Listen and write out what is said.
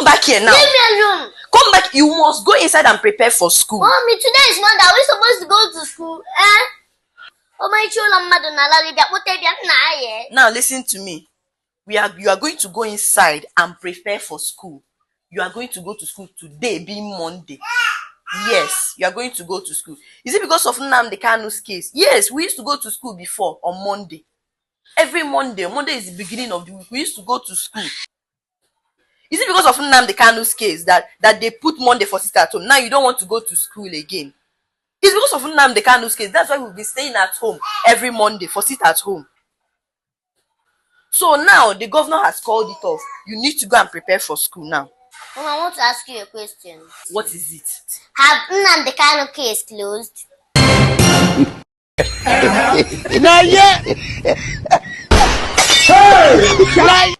Come back here now. Leave me alone. Come back. You must go inside and prepare for school. Mommy, today is Monday. Are we supposed to go to school? Eh? Oh my God, Now listen to me. You are going to go inside and prepare for school. You are going to go to school today, being Monday. Yes, you are going to go to school. Is it because of Nnamdi Kanu's case? Yes, we used to go to school before on Monday. Every Monday. Monday is the beginning of the week. We used to go to school. Is it because of Nnamdi Kanu's case that they put Monday for sister at home? Now you don't want to go to school again. It's because of Nnamdi Kanu's case. That's why we'll be staying at home every Monday for sit at home. So now the governor has called it off. You need to go and prepare for school now. Mom, I want to ask you a question. What is it? Have Nnamdi Kanu case closed? Not yet. Hey!